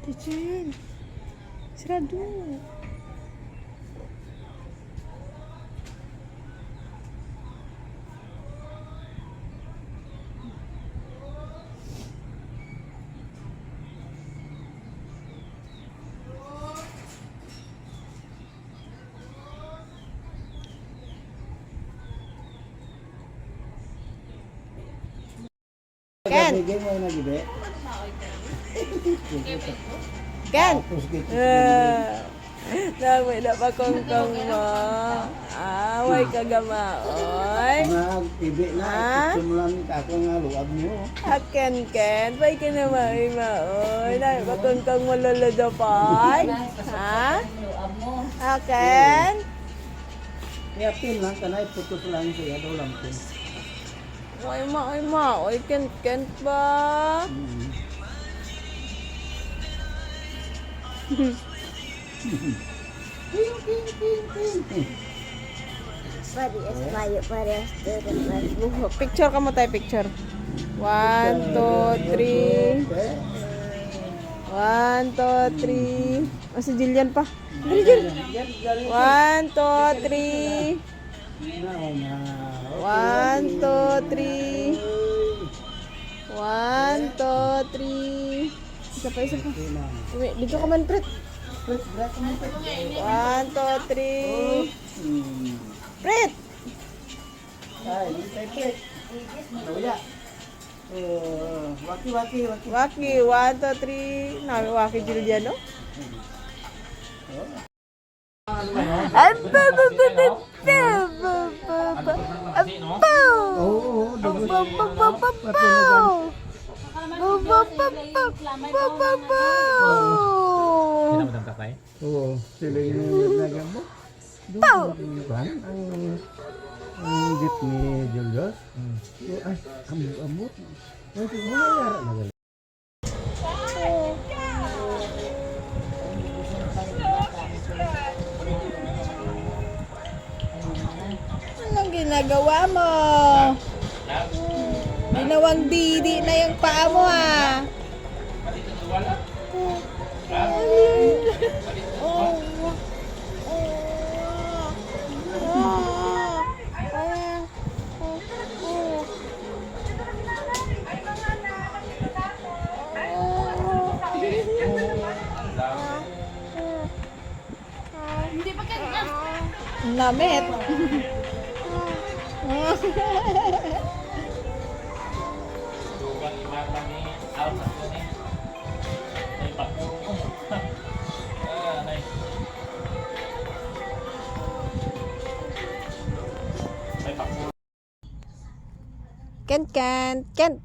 Teacher, sarado. Ken! Ken! Nagmay na pa kong mo. Away ka gamaoy. Mag-ibi na, sumulan ka ako nga luwag mo. Ken, pay ka na maoy. Nagmay pa kong mo lolodo pay. Ha? Ken? Kaya pin lang, kanay putos lang siya, daw lang pin. Ay ma, oy Ken ba? Picture ka mo tayo, picture. 1, 2, 3. 1, 2, 3. Si Jillian pa. Dali, Jill. 1, 2, 3. 1, 2, 3. 1, 2, 3. Isa pa. Dito ka man, Pret. 1, 2, 3. Pret! Ay, hindi tayo pret. Nauya. Waki. Waki, 1, 2, 3. Nami Waki Juliano. Oo, sila yung nagamo. Doon, ang jeep ni Julius. Ay, amot. Ay, mayara na gali. Anong ginagawa mo? Ginawang didi na yung paa mo, ha? Namit. Ken.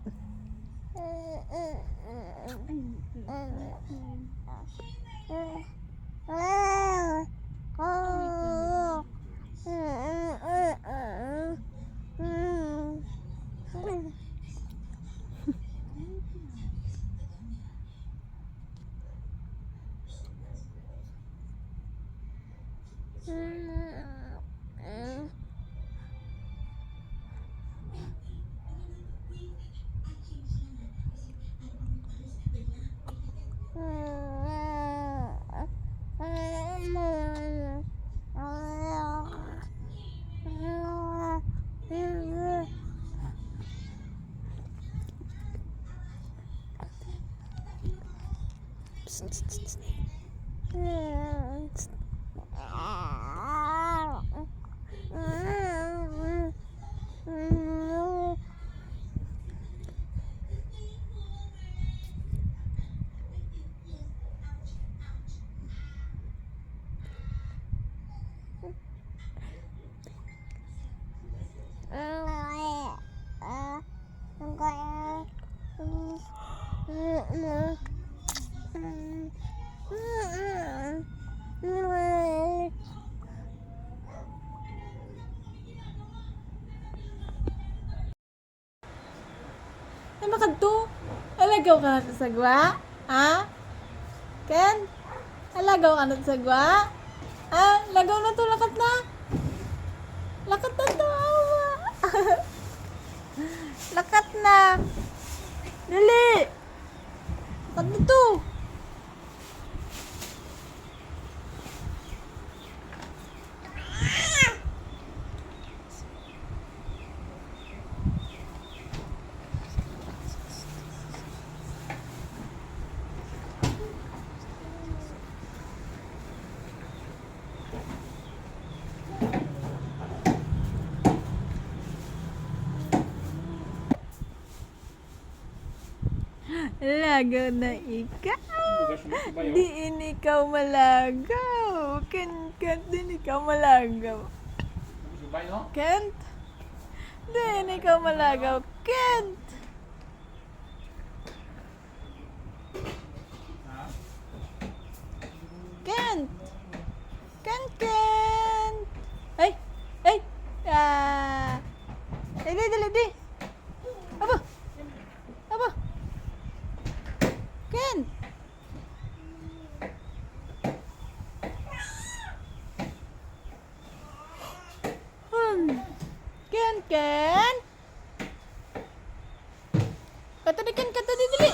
Ay, makadto. Alagaw ka na sa sagwa? Ha? Ken? Alagaw ka na sa sagwa? Ha? Lagaw na to, lakat na. Lakat na to, awa. Lakat na. Dali. Lakat na to. Lagaw na ikaw. Diin ikaw malagaw. Kent, din ikaw malagaw. Kent? Diin ikaw malagaw. Kent! Kent! Kent! Ay! Ay! Dali! Aba! Aba! Kent! Ken! Kata dali!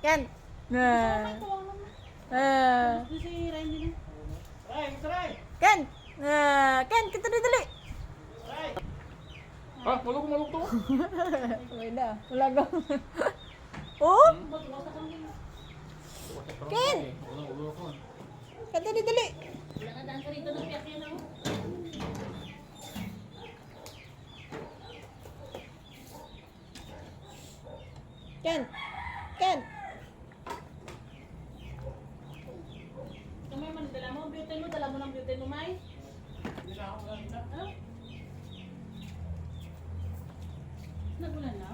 Ken! Ken! Ken, kata dali! Maluk to. Wala, wala ka. Oh? Ken! Kata dali! Ken! Ken! Kamay man, dala mo ng butane mo, May? Ano? Nagulan na?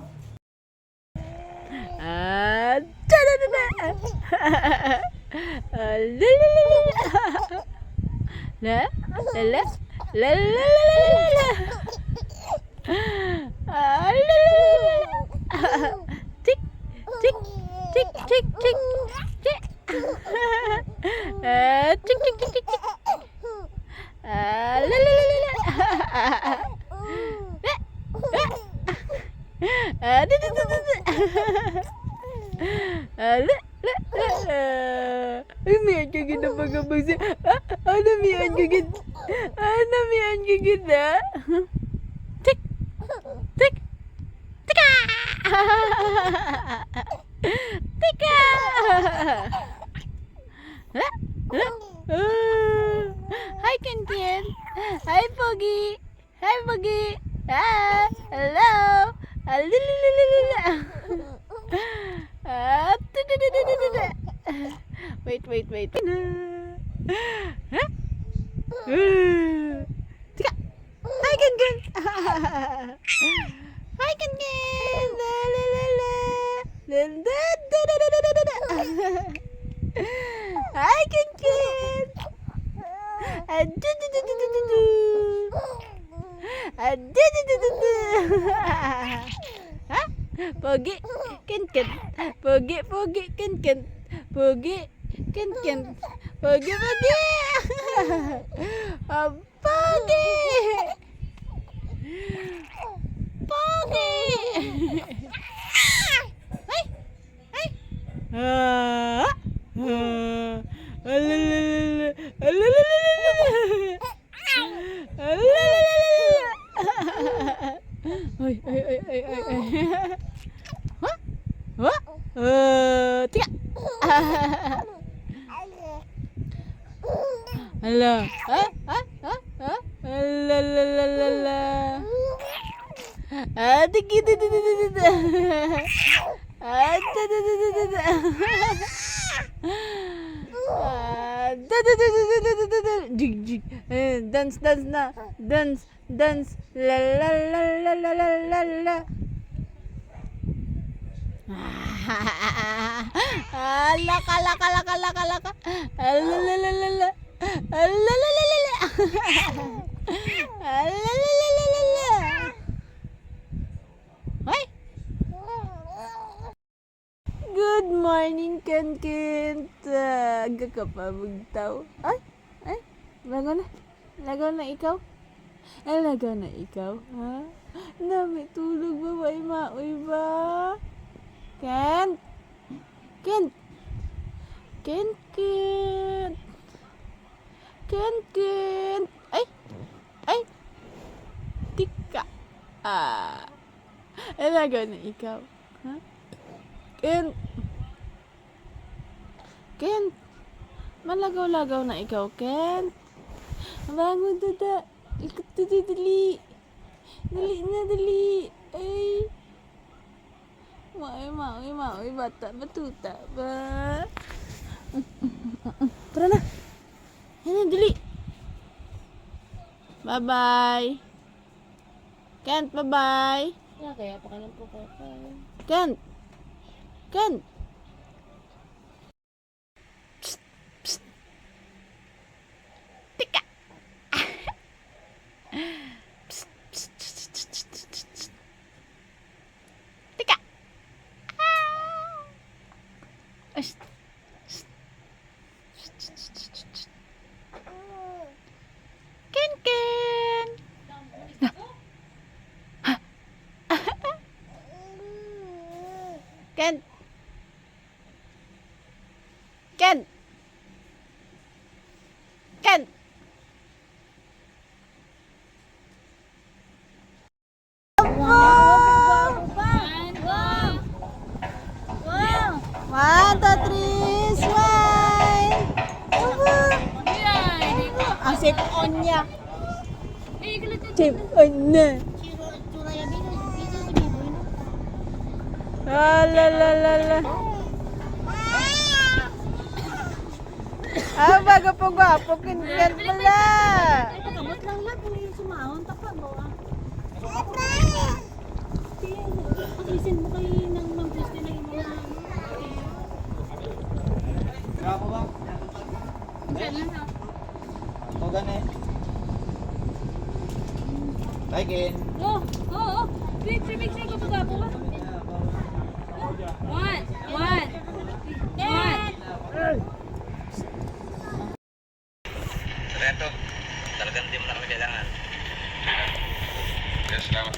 Tik tik tik tik tik tik. Tik tik tik tik tik. Miyan ka gid ang pagkabag siya. Miyan ka gid. Miyan ka gid na. Tik! Tik! Tika! Tika! Hi, Ken. Hi, Pogi. Hi, Pogi. Hello. Wait. Tika! Hi, Ken. Hi, Ken. Hi, Ken. Pogi, Ken. Pogi, Ken. Pogi, Ken. Pogi. Pogi. Tiga. Hello. Dance na. Dance. La. Laka. Alalala. Hoy! Good morning, Ken. Aga ka pa bugtaw. Ay. Lagaw na ikaw. Lagaw na ikaw, ha? Nami tulog ba ba? Maoy ba? Ken. Ay. Tika. Lagaw na ikaw, ha? Ken. Malagaw-lagaw na ikaw, Ken. Bangon, dada. Ikot, dada, dali. Dali na, dali. Ay. Maoy, bata, batuta ba? Tara na. Yan, dali. Bye-bye. Kent, bye-bye. Kaya pa ka ng po ka. Kent. Kent. Tika. Tika. Ash. Ken Ken. Ken. Ken. Ken. One, two, three, smile. Ang sip-on niya. Sip-on na. La la la la. Ah, bago po gwapo, kinkan pala. Kamot lang lang kung yung sumahon. Takpan mo ah. Pag-listen mo kayo ng gusto na yung mga... Bravo ba? O gani. Bye, Ken. Oh. Picture ko pa ba? One. Reto, talagang hindi mo na kami kailangan. Yes, salamat.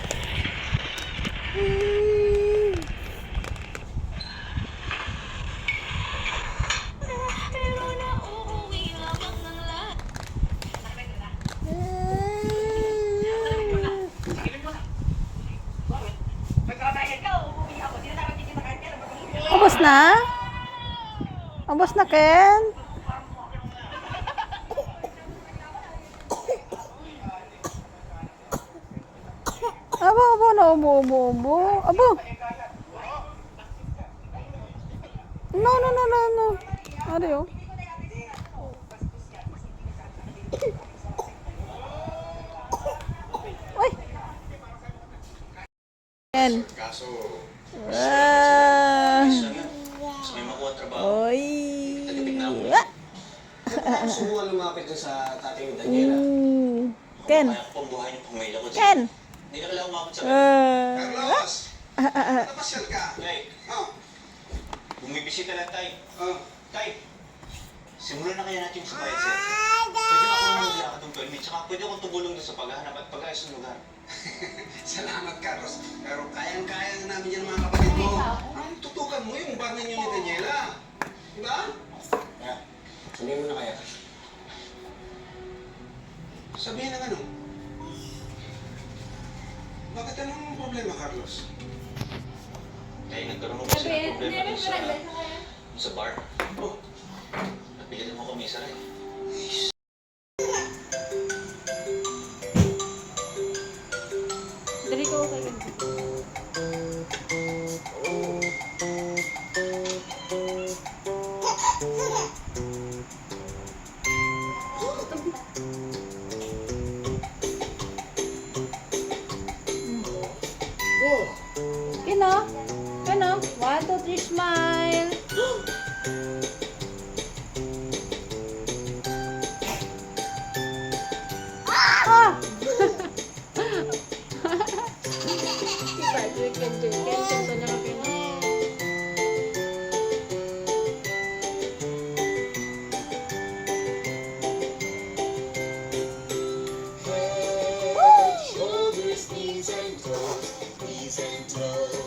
Ubos na? Ubos na, Ken? Abo, na ubo. Abo. No. Ario. Uy. Ken. Kaso, Ah. gusto may makuha trabaho. Oy. Subukan lumapit doon sa tatay ni Daniela. Ken. Kaya ko pambuhay niyo pamilya ko. Ken. Hindi na kailangan umabot sa Carlos! Napasyal ka? Tay, Oh. bumibisita lang tay. Oh. Tay, simulan na kaya natin yung subayad sir. Pwede na ako naman maglakad ng permit, tsaka pwede akong tumulong doon sa paghahanap at pag-ayos ng lugar. Salamat, Carlos. Pero kayang-kaya na namin yan mga kapatid mo. Ang tutukan mo yung bar ninyo ni Daniela. Diba? Kaya, sabihin mo na kaya. Sabihin ng ano? Bakit anong problema, Carlos? Tay, nagkaroon ko kasi ng problema doon sa bar. Oh, napilitan mo kami isa rin. Dari ko kayo. Kano? 1, 2, 3, smile. Ah!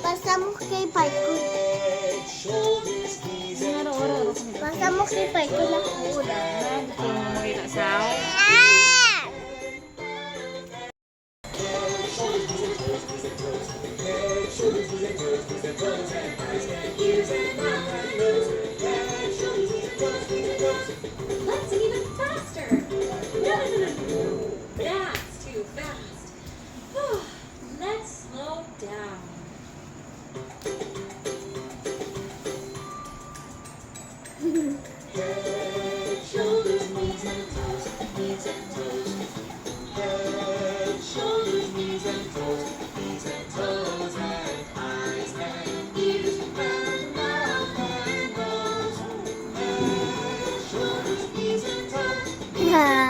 Basta mo kay Parkour. Basta mo kay Parkour lang ulan. Ah! Ha.